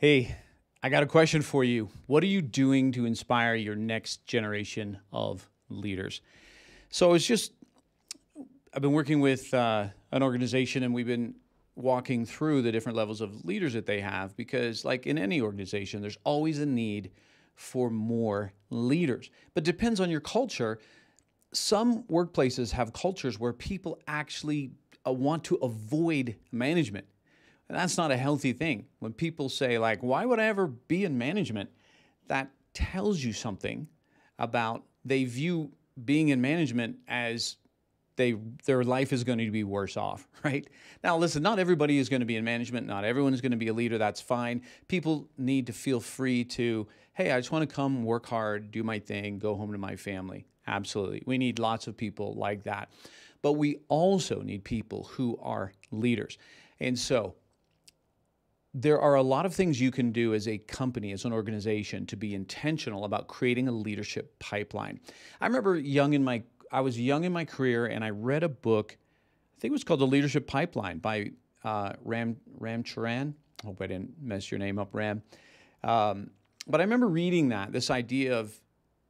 Hey, I got a question for you. What are you doing to inspire your next generation of leaders? So it's just, I've been working with an organization and we've been walking through the different levels of leaders that they have because, like in any organization, there's always a need for more leaders. But depends on your culture. Some workplaces have cultures where people actually want to avoid management. And that's not a healthy thing. When people say, like, why would I ever be in management? That tells you something about they view being in management as their life is going to be worse off, right? Now, listen, not everybody is going to be in management. Not everyone is going to be a leader. That's fine. People need to feel free to, hey, I just want to come work hard, do my thing, go home to my family. Absolutely. We need lots of people like that. But we also need people who are leaders. And so there are a lot of things you can do as a company, as an organization, to be intentional about creating a leadership pipeline. I remember I was young in my career, and I read a book. I think it was called The Leadership Pipeline by Ram Charan. I hope I didn't mess your name up, Ram. But I remember reading this idea of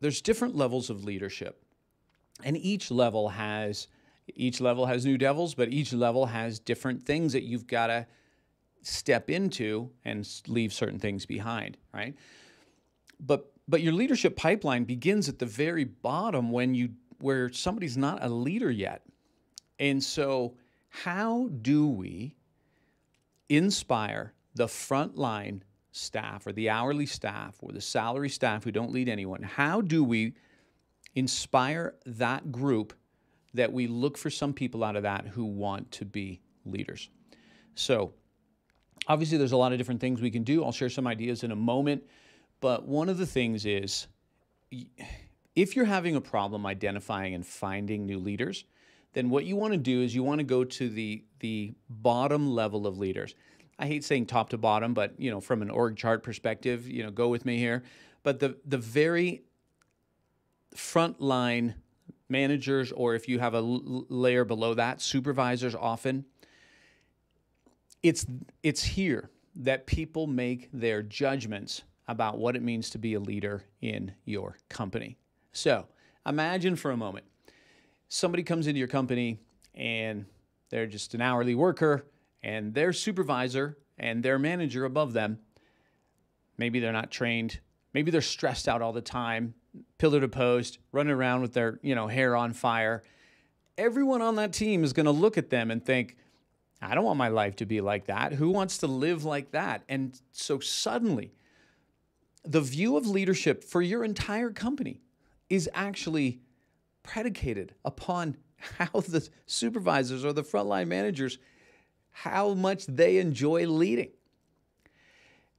there's different levels of leadership, and each level has new devils, but each level has different things that you've got to step into and leave certain things behind, right? But your leadership pipeline begins at the very bottom where somebody's not a leader yet. And so how do we inspire the frontline staff or the hourly staff or the salary staff who don't lead anyone? How do we inspire that group that we look for some people out of that who want to be leaders? So obviously, there's a lot of different things we can do. I'll share some ideas in a moment. But one of the things is, if you're having a problem identifying and finding new leaders, then what you want to do is you want to go to the bottom level of leaders. I hate saying top to bottom, but from an org chart perspective, go with me here. But the very frontline managers, or if you have a layer below that, supervisors often. It's here that people make their judgments about what it means to be a leader in your company. So imagine for a moment, somebody comes into your company and they're just an hourly worker, and their supervisor and their manager above them, maybe they're not trained, maybe they're stressed out all the time, pillar to post, running around with their hair on fire. Everyone on that team is going to look at them and think, I don't want my life to be like that. Who wants to live like that? And so suddenly, the view of leadership for your entire company is actually predicated upon how the supervisors or the frontline managers, how much they enjoy leading.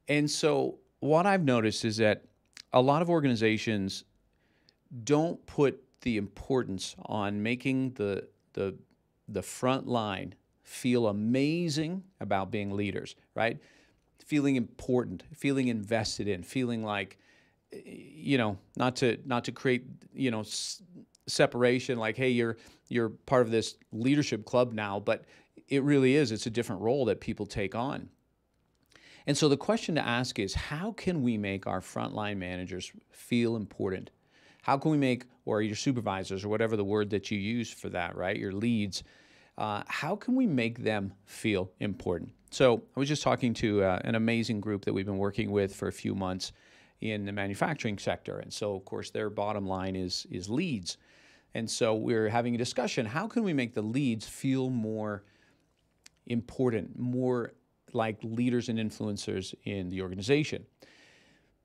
And so what I've noticed is that a lot of organizations don't put the importance on making the front line feel amazing about being leaders, right? Feeling important, feeling invested in, feeling like, not to create, separation, like, hey, you're part of this leadership club now, but it really is. It's a different role that people take on. And so the question to ask is, how can we make our frontline managers feel important? How can we make, or your supervisors, or whatever the word that you use for that, right? Your leads, how can we make them feel important? So I was just talking to an amazing group that we've been working with for a few months in the manufacturing sector. And so, of course, their bottom line is leads. And so we're having a discussion. How can we make the leads feel more important, more like leaders and influencers in the organization?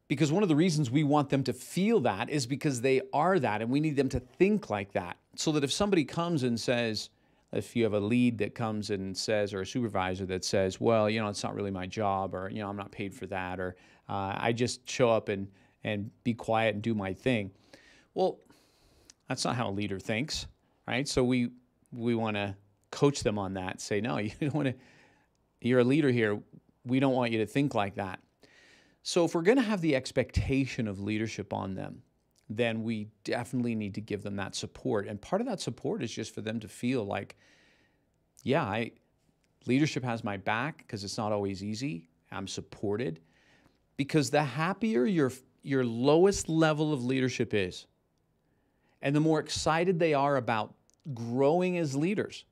Because one of the reasons we want them to feel that is because they are that, and we need them to think like that. So that if somebody comes and says, if you have a lead that comes and says, or a supervisor that says, well, it's not really my job, or, I'm not paid for that, or I just show up and be quiet and do my thing. Well, that's not how a leader thinks, right? So we want to coach them on that. Say, no, you don't want to. You're a leader here. We don't want you to think like that. So if we're going to have the expectation of leadership on them, then we definitely need to give them that support. And part of that support is just for them to feel like, yeah, leadership has my back, because it's not always easy. I'm supported. because the happier your lowest level of leadership is, and the more excited they are about growing as leaders,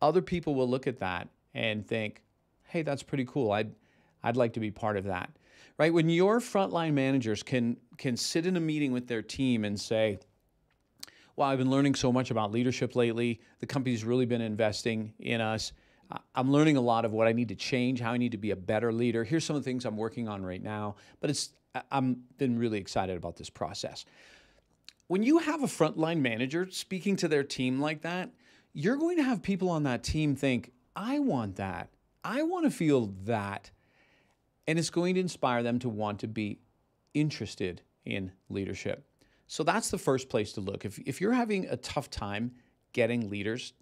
other people will look at that and think, hey, that's pretty cool. I'd like to be part of that. Right? When your frontline managers can sit in a meeting with their team and say, wow, I've been learning so much about leadership lately. The company's really been investing in us. I'm learning a lot of what I need to change, how I need to be a better leader. Here's some of the things I'm working on right now. But I'm been really excited about this process. When you have a frontline manager speaking to their team like that, you're going to have people on that team think, I want that. I want to feel that. And it's going to inspire them to want to be interested in leadership. So that's the first place to look. If you're having a tough time getting leaders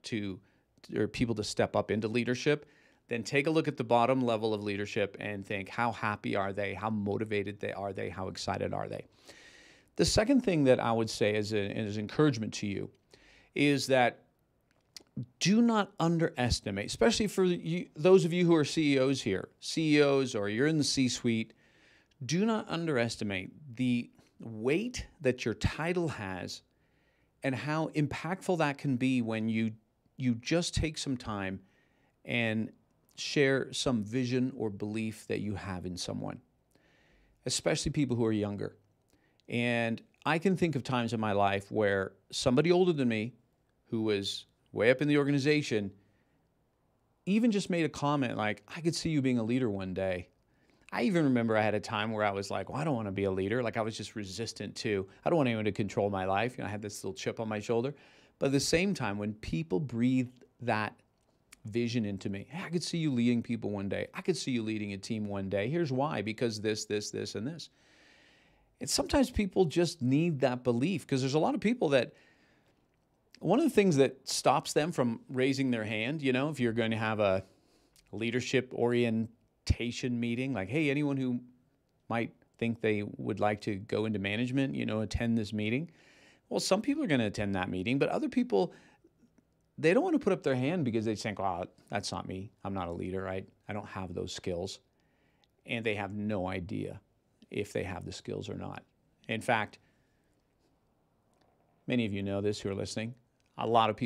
or people to step up into leadership, then take a look at the bottom level of leadership and think, how happy are they? How motivated are they? How excited are they? The second thing that I would say as encouragement to you is that do not underestimate, especially for those of you who are CEOs here, CEOs, or you're in the C-suite, do not underestimate the weight that your title has and how impactful that can be when you just take some time and share some vision or belief that you have in someone, especially people who are younger. And I can think of times in my life where somebody older than me who was way up in the organization even just made a comment like, I could see you being a leader one day. I even remember I had a time where I was like, well, I don't want to be a leader. Like I was just resistant to, I don't want anyone to control my life. I had this little chip on my shoulder. But at the same time, when people breathed that vision into me, hey, I could see you leading people one day. I could see you leading a team one day. Here's why, because this, and this. And sometimes people just need that belief because there's a lot of people that, one of the things that stops them from raising their hand, if you're going to have a leadership orientation meeting, like, hey, anyone who might think they would like to go into management, attend this meeting. Well, some people are going to attend that meeting, but other people, they don't want to put up their hand because they think, well, that's not me. I'm not a leader. I don't have those skills. And they have no idea if they have the skills or not. In fact, many of you know this who are listening. A lot of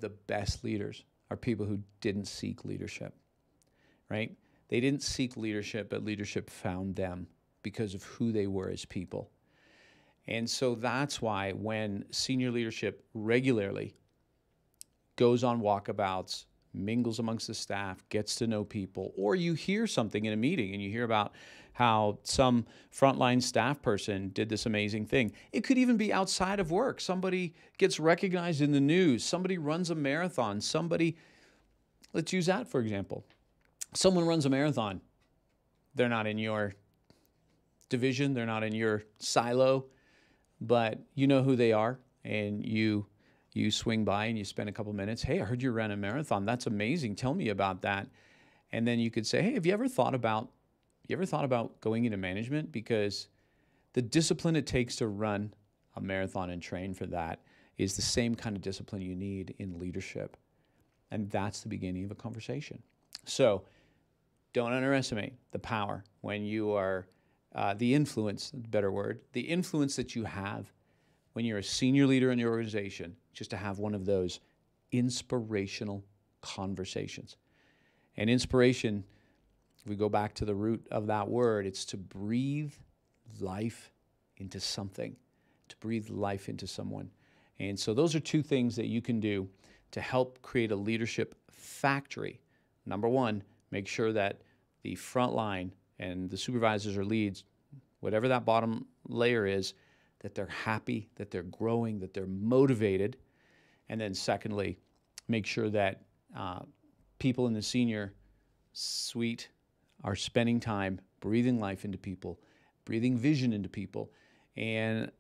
the best leaders are people who didn't seek leadership, right? They didn't seek leadership, but leadership found them because of who they were as people. And so that's why when senior leadership regularly goes on walkabouts, mingles amongst the staff, gets to know people, or you hear something in a meeting and you hear about how some frontline staff person did this amazing thing. It could even be outside of work. Somebody gets recognized in the news. Somebody runs a marathon. Let's use that for example. Someone runs a marathon. They're not in your division. They're not in your silo, but you know who they are, and you swing by and you spend a couple minutes. Hey, I heard you ran a marathon. That's amazing. Tell me about that. And then you could say, hey, have you ever thought about going into management? Because the discipline it takes to run a marathon and train for that is the same kind of discipline you need in leadership. And that's the beginning of a conversation. So don't underestimate the power when you are the influence, better word, the influence that you have when you're a senior leader in your organization, just to have one of those inspirational conversations. And inspiration, if we go back to the root of that word, it's to breathe life into something, to breathe life into someone. And so those are two things that you can do to help create a leadership factory. Number one, make sure that the front line and the supervisors or leads, whatever that bottom layer is, that they're happy, that they're growing, that they're motivated. And then secondly, make sure that people in the senior suite are spending time breathing life into people, breathing vision into people. And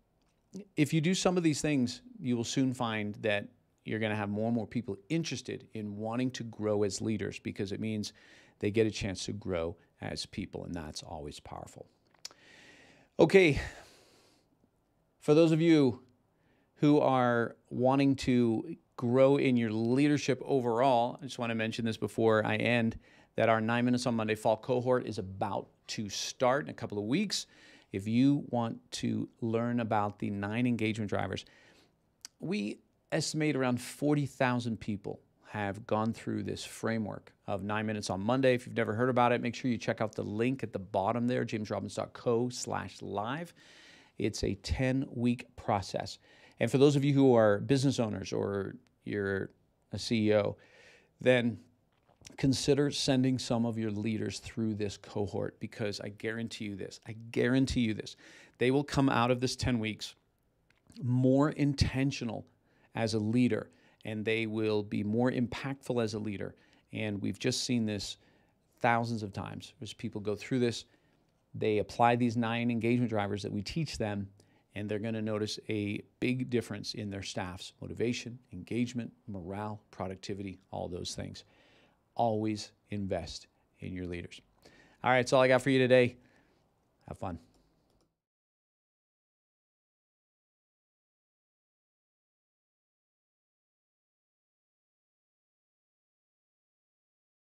if you do some of these things, you will soon find that you're going to have more and more people interested in wanting to grow as leaders, because it means they get a chance to grow as people, and that's always powerful. Okay, for those of you who are wanting to grow in your leadership overall, I just want to mention this before I end, that our 9 Minutes on Monday fall cohort is about to start in a couple of weeks. If you want to learn about the 9 engagement drivers, we estimate around 40,000 people have gone through this framework of 9 Minutes on Monday. If you've never heard about it, make sure you check out the link at the bottom there, jamesrobbins.co/live. It's a 10-week process. And for those of you who are business owners or you're a CEO, then consider sending some of your leaders through this cohort, because I guarantee you this, they will come out of this 10 weeks more intentional as a leader, and they will be more impactful as a leader. And we've just seen this thousands of times as people go through this. They apply these 9 engagement drivers that we teach them, and they're going to notice a big difference in their staff's motivation, engagement, morale, productivity, all those things. Always invest in your leaders. All right, that's all I got for you today. Have fun.